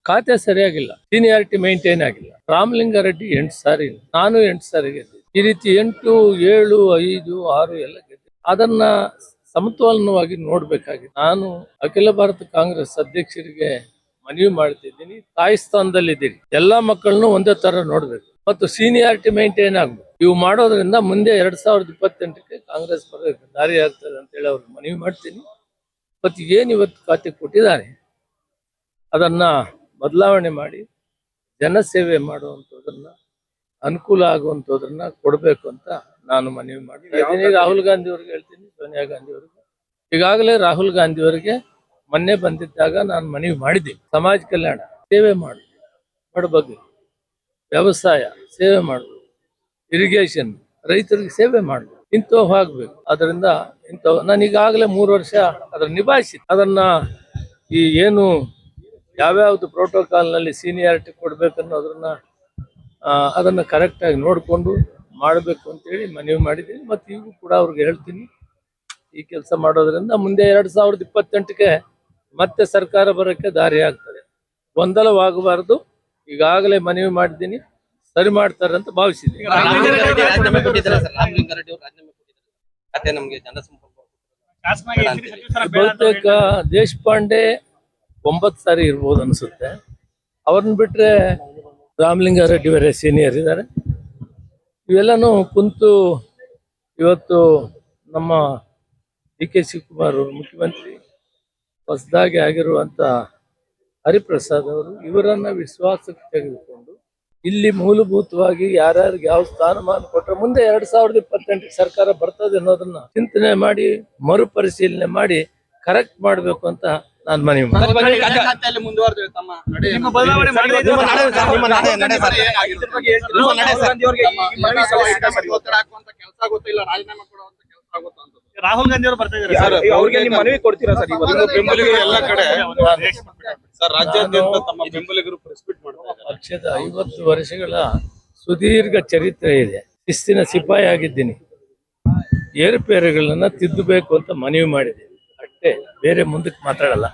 ಖಾತೆ ಸರಿಯಾಗಿಲ್ಲ, seniority maintain ಆಗಿಲ್ಲ. ರಾಮಲಿಂಗಾರೆಡ್ಡಿ 8 ಸಾರಿ, ನಾನು 8 ಸಾರಿ ಗೆದ್ದೆ. ಈ ರೀತಿ 8, 7, 5, 6 ಎಲ್ಲ ಗೆದ್ದೆ. ಅದನ್ನ ಸಮತೋಲನವಾಗಿ ನೋಡ್ಬೇಕಾಗಿದೆ. ನಾನು ಅಖಿಲ ಭಾರತ ಕಾಂಗ್ರೆಸ್ ಅಧ್ಯಕ್ಷರಿಗೆ ಮನವಿ ಮಾಡ್ತಿದ್ದೀನಿ, ತಾಯಿ ಸ್ಥಾನದಲ್ಲಿದ್ದೀರಿ, ಎಲ್ಲಾ ಮಕ್ಕಳನ್ನು ಒಂದೇ ತರ ನೋಡ್ಬೇಕು ಮತ್ತು ಸೀನಿಯಾರಿಟಿ ಮೇಂಟೈನ್ ಆಗ್ಬೇಕು. ಇವು ಮಾಡೋದ್ರಿಂದ ಮುಂದೆ 2028ಕ್ಕೆ ಕಾಂಗ್ರೆಸ್ ಬರೋದಕ್ಕೆ ದಾರಿ ಆಗ್ತದೆ ಅಂತ ಹೇಳಿ ಅವ್ರಿಗೆ ಮನವಿ ಮಾಡ್ತೀನಿ. ಮತ್ತು ಏನು ಇವತ್ತು ಖಾತೆ ಕೊಟ್ಟಿದ್ದಾರೆ ಅದನ್ನ ಬದಲಾವಣೆ ಮಾಡಿ ಜನಸೇವೆ ಮಾಡುವಂಥದ್ದನ್ನ, ಅನುಕೂಲ ಆಗುವಂಥದ್ದನ್ನ ಕೊಡಬೇಕು ಅಂತ ನಾನು ಮನವಿ ಮಾಡ್ತೀನಿ. ರಾಹುಲ್ ಗಾಂಧಿ ಅವ್ರಿಗೆ ಹೇಳ್ತೀನಿ, ಸೋನಿಯಾ ಗಾಂಧಿ ಅವ್ರಿಗೆ. ಈಗಾಗಲೇ ರಾಹುಲ್ ಗಾಂಧಿ ಅವರಿಗೆ ಮೊನ್ನೆ ಬಂದಿದ್ದಾಗ ನಾನು ಮನವಿ ಮಾಡಿದ್ದೀನಿ, ಸಮಾಜ ಕಲ್ಯಾಣ ಸೇವೆ ಮಾಡು, ಬಡಬಗ್ಗರಿಗೆ ವ್ಯವಸಾಯ ಸೇವೆ ಮಾಡು, ಇರಿಗೇಷನ್ ರೈತರಿಗೆ ಸೇವೆ ಮಾಡು, ಇಂಥವು ಆಗ್ಬೇಕು. ಅದರಿಂದ ಇಂಥವು ನಾನು ಈಗಾಗಲೇ 3 ವರ್ಷ ಅದನ್ನ ನಿಭಾಯಿಸಿ, ಅದನ್ನ ಈ ಏನು ಯಾವ್ಯಾವ್ದು ಪ್ರೋಟೋಕಾಲ್ನಲ್ಲಿ ಸೀನಿಯಾರಿಟಿ ಕೊಡ್ಬೇಕನ್ನೋದನ್ನ ಅದನ್ನ ಕರೆಕ್ಟಾಗಿ ನೋಡಿಕೊಂಡು ಮಾಡಬೇಕು ಅಂತೇಳಿ ಮನವಿ ಮಾಡಿದ್ದೀನಿ. ಮತ್ತು ಈಗೂ ಕೂಡ ಅವ್ರಿಗೆ ಹೇಳ್ತೀನಿ, ಈ ಕೆಲಸ ಮಾಡೋದ್ರಿಂದ ಮುಂದೆ 2028ಕ್ಕೆ ಮತ್ತೆ ಸರ್ಕಾರ ಬರೋಕ್ಕೆ ದಾರಿ ಆಗ್ತದೆ. ಗೊಂದಲವಾಗಬಾರ್ದು. ಈಗಾಗಲೇ ಮನವಿ ಮಾಡಿದ್ದೀನಿ, ಸರಿ ಮಾಡ್ತಾರೆ ಅಂತ ಭಾವಿಸಿದ್ದೀನಿ. ಬಹುತೇಕ ದೇಶಪಾಂಡೆ 9 ಸಾರಿ ಇರ್ಬೋದು ಅನ್ಸುತ್ತೆ. ಅವ್ರನ್ನ ಬಿಟ್ರೆ ರಾಮಲಿಂಗಾರೆಡ್ಡಿ ಅವರೇ ಸೀನಿಯರ್ ಇದ್ದಾರೆ. ಇವೆಲ್ಲನೂ ಕುಂತು ಇವತ್ತು ನಮ್ಮ DK ಶಿವಕುಮಾರ್ ಅವರು ಮುಖ್ಯಮಂತ್ರಿ, ಹೊಸದಾಗಿ ಆಗಿರುವಂತ ಹರಿಪ್ರಸಾದ್ ಅವರು, ಇವರನ್ನ ವಿಶ್ವಾಸಕ್ಕೆ ತೆಗೆದುಕೊಂಡು ಇಲ್ಲಿ ಮೂಲಭೂತವಾಗಿ ಯಾರ್ಯಾರಿಗೆ ಯಾವ ಸ್ಥಾನಮಾನ ಕೊಟ್ಟರೆ ಮುಂದೆ 2028 ಸರ್ಕಾರ ಬರ್ತದೆ ಅನ್ನೋದನ್ನ ಚಿಂತನೆ ಮಾಡಿ ಮರುಪರಿಶೀಲನೆ ಮಾಡಿ ಕರೆಕ್ಟ್ ಮಾಡಬೇಕು ಅಂತ ನಾನು ಮನವಿ ಮಾಡ್ತೀನಿ. ರಾಹುಲ್ ಗಾಂಧಿ ಅವರು ಬರ್ತಾ ಇದ್ದಾರೆ, ಅವ್ರಿಗೆ ನೀವು ಮನವಿ ಕೊಡ್ತೀರಾ ಸರ್? ಬೆಂಬಲಿಗರು ಎಲ್ಲ ಕಡೆ ಸರ್ ರಾಜ್ಯಾದ್ಯಂತ ತಮ್ಮ ಬೆಂಬಲಿಗರು ಪ್ರೆಸ್ ಮೀಟ್ ಮಾಡ್ತಾ ಇದ್ದಾರೆ. ಪಕ್ಷದ 50 ವರ್ಷಗಳ ಸುದೀರ್ಘ ಚರಿತ್ರೆ ಇದೆ. ಶಿಸ್ತಿನ ಸಿಪಾಯಿ ಆಗಿದ್ದೀನಿ. ಏರುಪೇರುಗಳನ್ನ ತಿದ್ದಬೇಕು ಅಂತ ಮನವಿ ಮಾಡಿದ್ದೀನಿ ಅಷ್ಟೇ, ಬೇರೆ ಮುಂದಕ್ಕೆ ಮಾತಾಡಲ್ಲ.